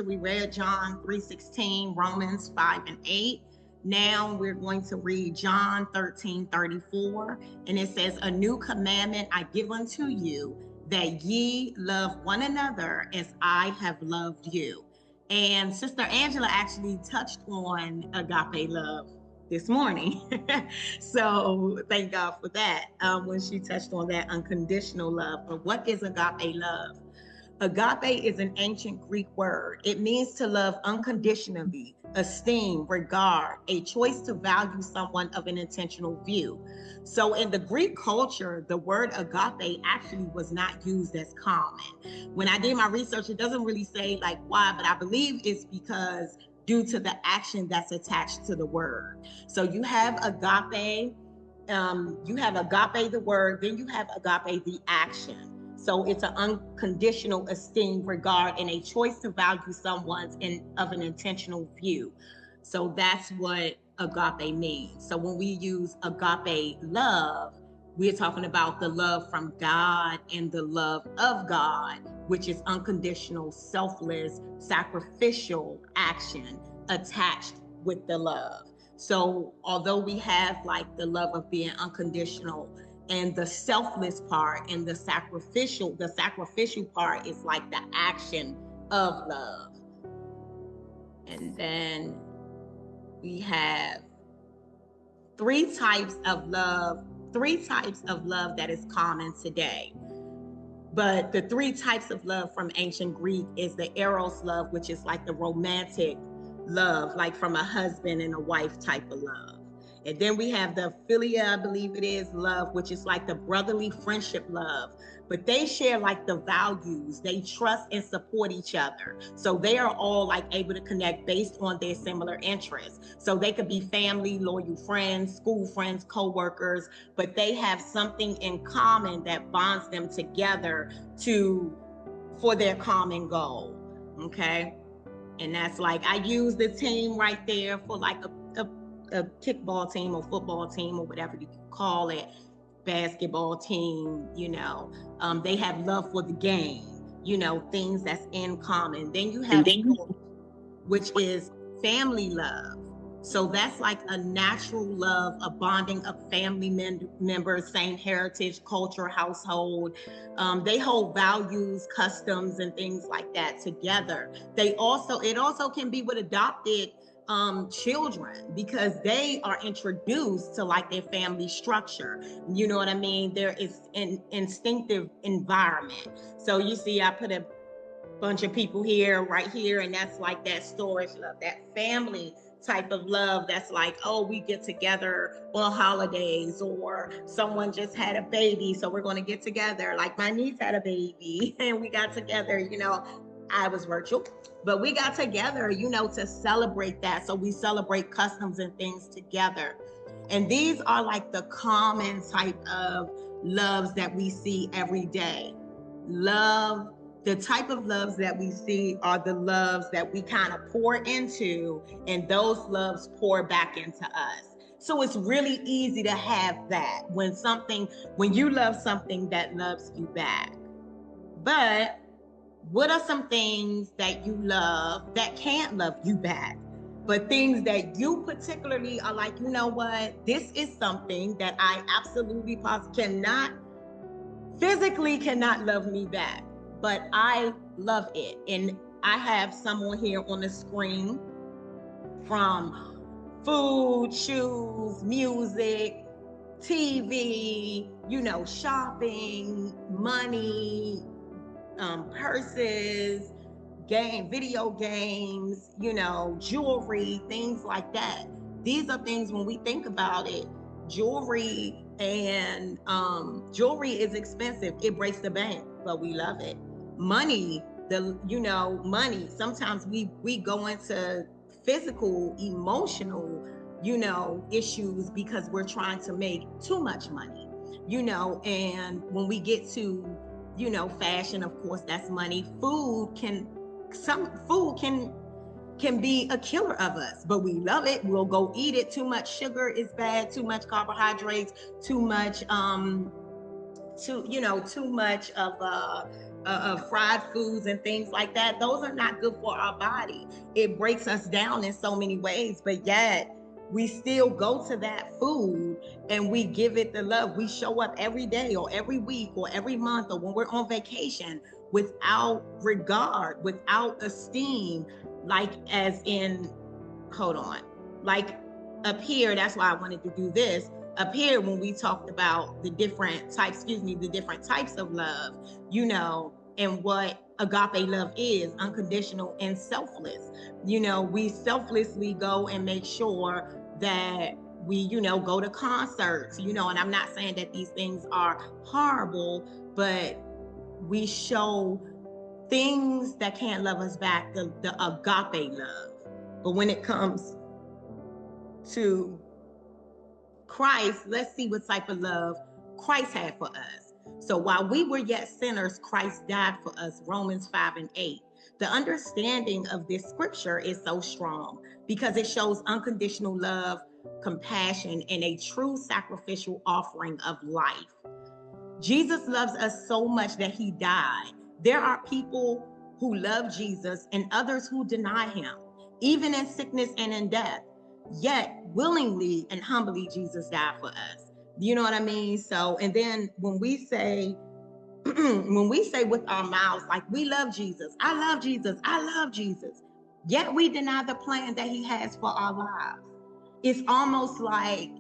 We read John 3:16, Romans 5 and 8. Now we're going to read John 13:34. And it says, "A new commandment I give unto you, that ye love one another as I have loved you." And Sister Angela actually touched on agape love this morning. So thank God for that, when she touched on that unconditional love. But what is agape love? Agape is an ancient Greek word. It means to love unconditionally, esteem, regard, a choice to value someone of an intentional view. So in the Greek culture, the word agape actually was not used as common. When I did my research, it doesn't really say like why, but I believe it's because due to the action that's attached to the word. So you have agape the word, then you have agape the action. So it's an unconditional esteem, regard, and a choice to value someone's of an intentional view. So that's what agape means. So when we use agape love, we're talking about the love from God and the love of God, which is unconditional, selfless, sacrificial action attached with the love. So although we have like the love of being unconditional and the selfless part and the sacrificial part is like the action of love. And then we have three types of love that is common today. But the three types of love from ancient Greek is the eros love, which is like the romantic love, like from a husband and a wife type of love. And then we have the philia, I believe it is, love, which is like the brotherly friendship love. But they share like the values. They trust and support each other. So they are all like able to connect based on their similar interests. So they could be family, loyal friends, school friends, co-workers, but they have something in common that bonds them together for their common goal. Okay. And that's like, I use the team right there for like a kickball team or football team or whatever you call it, basketball team, they have love for the game, things that's in common. Then you have, which is family love. So that's like a natural love, a bonding of family members, same heritage, culture, household. They hold values, customs, and things like that together. It also can be with adopted children, because they are introduced to like their family structure. You know what I mean? There is an instinctive environment. So you see, I put a bunch of people right here, and that's like that storage love, that family type of love. That's like, oh, we get together on holidays, or someone just had a baby, so we're going to get together. Like my niece had a baby and we got together, I was virtual, but we got together, to celebrate that. So we celebrate customs and things together. And these are like the common type of loves that we see every day. The type of loves that we see are the loves that we kind of pour into, and those loves pour back into us. So it's really easy to have that when you love something that loves you back. But what are some things that you love that can't love you back? But things that you particularly are like, you know what? This is something that I absolutely physically cannot love me back, but I love it. And I have some on here on the screen, from food, shoes, music, TV, shopping, money, purses, video games, jewelry, things like that. These are things, when we think about it, jewelry is expensive. It breaks the bank, but we love it. Money, money. Sometimes we go into physical, emotional, issues because we're trying to make too much money, and when we get to, fashion, of course, that's money. Food can be a killer of us, but we love it. We'll go eat it. Too much sugar is bad. Too much carbohydrates. Too much too much of fried foods and things like that. Those are not good for our body. It breaks us down in so many ways, but yet we still go to that food and we give it the love. We show up every day or every week or every month or when we're on vacation without regard, without esteem, like as in, hold on, like up here, that's why I wanted to do this. Up here, when we talked about the different types of love, and what agape love is, unconditional and selfless. We selflessly go and make sure that we, go to concerts, and I'm not saying that these things are horrible, but we show things that can't love us back, the agape love. But when it comes to Christ, let's see what type of love Christ had for us. So while we were yet sinners, Christ died for us, Romans 5:8. The understanding of this scripture is so strong because it shows unconditional love, compassion, and a true sacrificial offering of life. Jesus loves us so much that he died. There are people who love Jesus and others who deny him, even in sickness and in death. Yet willingly and humbly, Jesus died for us. You know what I mean? So, and then when we say, with our mouths, like, we love Jesus, I love Jesus, I love Jesus, yet we deny the plan that he has for our lives. It's almost like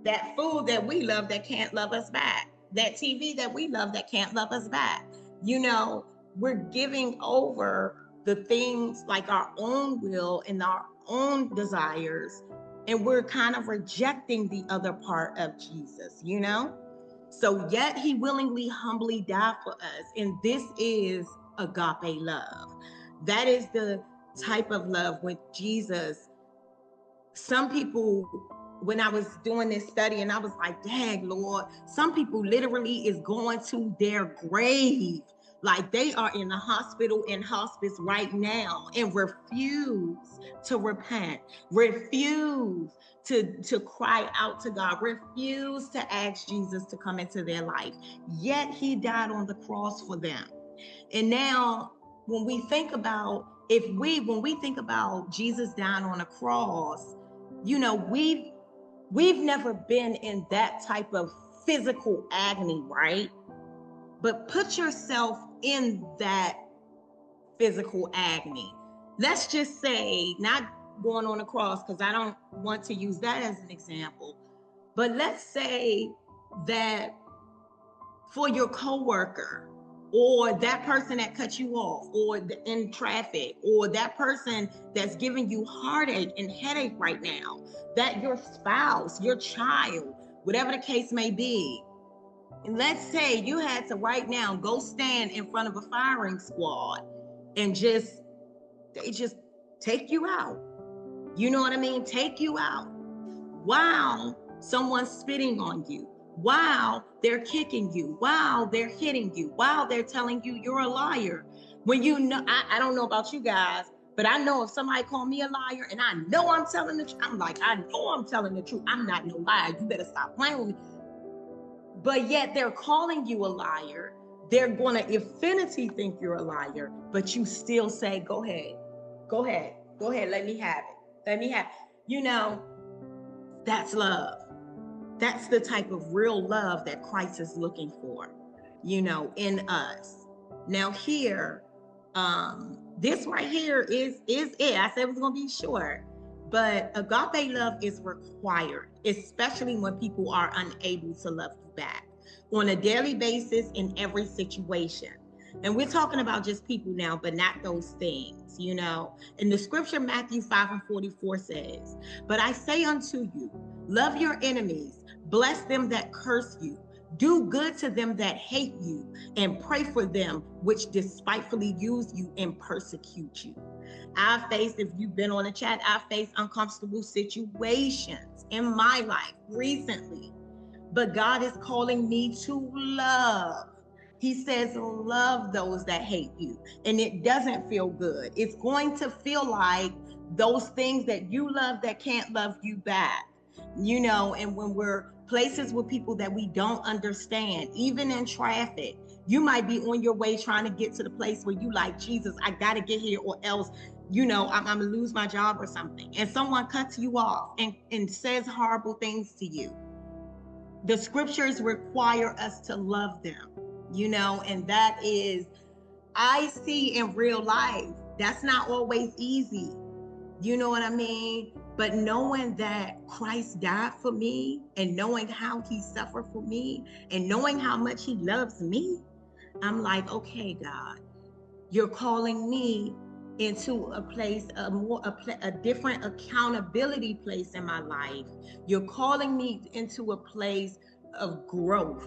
that food that we love that can't love us back, that TV that we love that can't love us back. We're giving over the things like our own will and our own desires, and we're kind of rejecting the other part of Jesus, So yet he willingly, humbly died for us. And this is agape love. That is the type of love with Jesus. Some people, when I was doing this study, and I was like, dang, Lord, some people literally is going to their grave. Like, they are in the hospital, in hospice right now, and refuse to repent, refuse to cry out to God, refuse to ask Jesus to come into their life. Yet he died on the cross for them. And now when we think about Jesus dying on a cross, we've never been in that type of physical agony, right? But put yourself in that physical agony. Let's just say, not going on a cross, because I don't want to use that as an example, but let's say that for your coworker, or that person that cut you off, or in traffic, or that person that's giving you heartache and headache right now, that your spouse, your child, whatever the case may be, and let's say you had to right now go stand in front of a firing squad and they just take you out. You know what I mean? Take you out. While someone's spitting on you, while they're kicking you, while they're hitting you, while they're telling you you're a liar. When I don't know about you guys, but I know if somebody called me a liar and I know I'm telling the truth, I'm like, I know I'm telling the truth. I'm not no liar. You better stop playing with me. But yet they're calling you a liar. They're going to infinity think you're a liar, but you still say, go ahead, let me have it. That's love. That's the type of real love that Christ is looking for, in us. Now here, this right here is it. I said it was going to be short, but agape love is required, especially when people are unable to love you back on a daily basis in every situation. And we're talking about just people now, but not those things, And the scripture, Matthew 5:44 says, but I say unto you, love your enemies, bless them that curse you, do good to them that hate you, and pray for them which despitefully use you and persecute you. If you've been on the chat, I've faced uncomfortable situations in my life recently, but God is calling me to love. He says, love those that hate you. And it doesn't feel good. It's going to feel like those things that you love that can't love you back. And when we're places with people that we don't understand, even in traffic, you might be on your way trying to get to the place where you like, Jesus, I got to get here or else, I'm going to lose my job or something. And someone cuts you off and says horrible things to you. The scriptures require us to love them, and that is, I see in real life, that's not always easy. You know what I mean? But knowing that Christ died for me and knowing how he suffered for me and knowing how much he loves me, I'm like, okay, God, you're calling me into a place, a different accountability place in my life. You're calling me into a place of growth.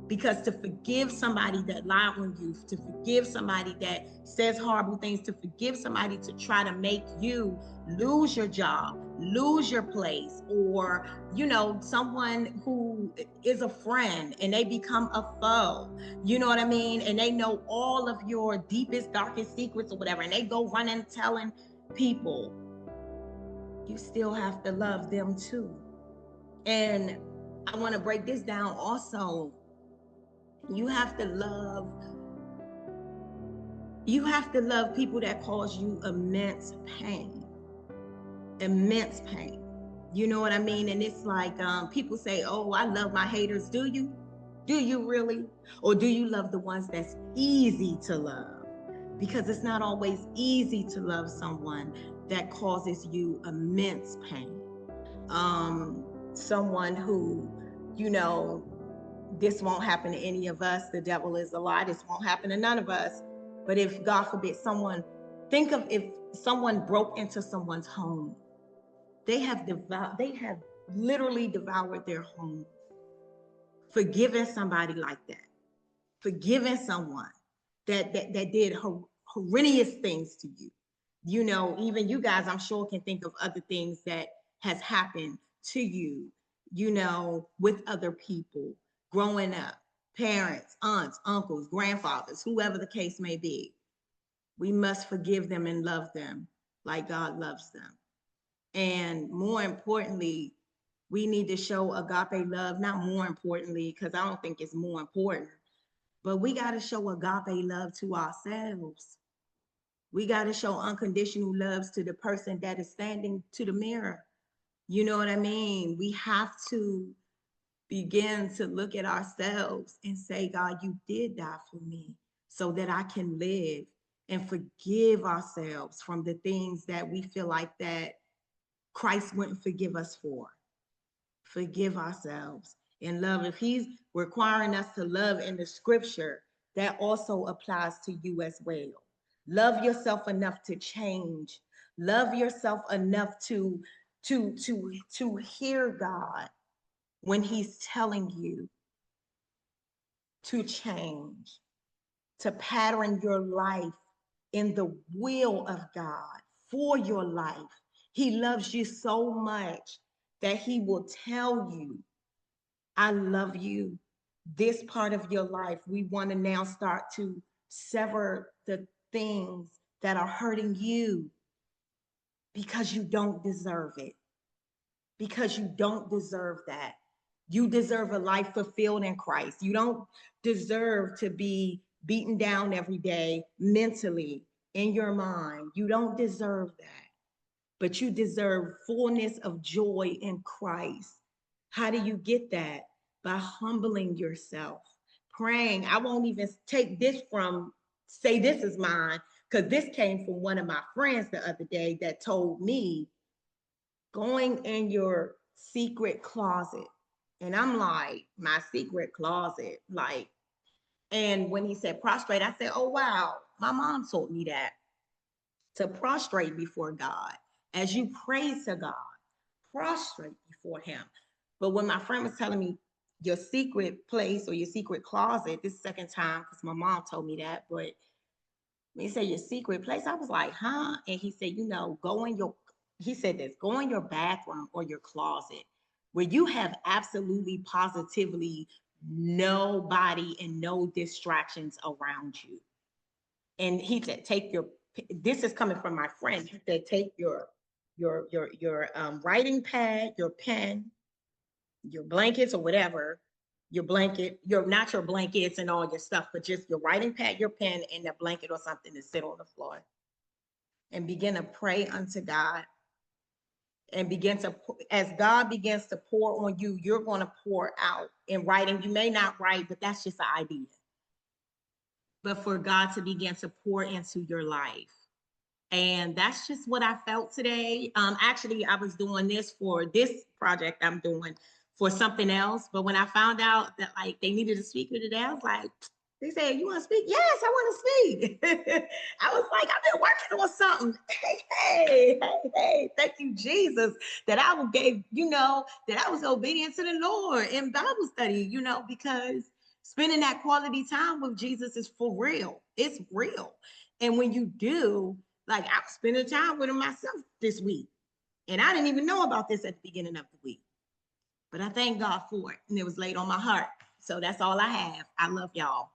Because to forgive somebody that lied on you, to forgive somebody that says horrible things, to forgive somebody to try to make you lose your job, lose your place, or, someone who is a friend and they become a foe, you know what I mean? And they know all of your deepest, darkest secrets or whatever, and they go running telling people, you still have to love them too. And I want to break this down also. You have to love people that cause you immense pain. Immense pain. You know what I mean? And it's like people say, oh, I love my haters. Do you? Do you really? Or do you love the ones that's easy to love? Because it's not always easy to love someone that causes you immense pain. Someone who, this won't happen to any of us. The devil is a lie. This won't happen to none of us. But if, God forbid, think of if someone broke into someone's home, they have literally devoured their home. Forgiving somebody like that, forgiving someone that did horrendous things to you. Even you guys, I'm sure, can think of other things that has happened to you, with other people growing up, parents, aunts, uncles, grandfathers, whoever the case may be. We must forgive them and love them like God loves them. And more importantly, we need to show agape love, not more importantly, because I don't think it's more important, but we got to show agape love to ourselves. We got to show unconditional love to the person that is standing to the mirror. You know what I mean? We have to begin to look at ourselves and say, God, you did die for me so that I can live, and forgive ourselves from the things that we feel like that Christ wouldn't forgive us for. Forgive ourselves and love. If he's requiring us to love in the scripture, that also applies to you as well. Love yourself enough to change. Love yourself enough to hear God when he's telling you to change, to pattern your life in the will of God for your life. He loves you so much that he will tell you, I love you. This part of your life, we want to now start to sever the things that are hurting you because you don't deserve it. Because you don't deserve that. You deserve a life fulfilled in Christ. You don't deserve to be beaten down every day mentally, in your mind. You don't deserve that. But you deserve fullness of joy in Christ. How do you get that? By humbling yourself, praying. I won't even take this say this is mine, because this came from one of my friends the other day that told me, going in your secret closet. And I'm like, my secret closet, like, and when he said prostrate, I said, oh, wow, my mom told me that, to prostrate before God. As you pray to God, prostrate before him. But when my friend was telling me your secret place or your secret closet, this second time, because my mom told me that, but when he said your secret place, I was like, huh? And he said, he said this, go in your bathroom or your closet where you have absolutely positively nobody and no distractions around you. And he said, this is coming from my friend. He said, take your your writing pad, your pen, your blankets or whatever, your blanket, your not your blankets and all your stuff, but just your writing pad, your pen, and a blanket or something to sit on the floor and begin to pray unto God and begin to, as God begins to pour on you, you're going to pour out in writing. You may not write, but that's just an idea. But for God to begin to pour into your life. And that's just what I felt today. Actually, I was doing this for this project I'm doing for something else. But when I found out that like they needed a speaker today, I was like, they said, you want to speak? Yes, I want to speak. I was like, I've been working on something. Hey, thank you, Jesus, that I gave, that I was obedient to the Lord in Bible study, because spending that quality time with Jesus is for real. It's real. And when you do, like I was spending time with him myself this week. And I didn't even know about this at the beginning of the week. But I thank God for it. And it was laid on my heart. So that's all I have. I love y'all.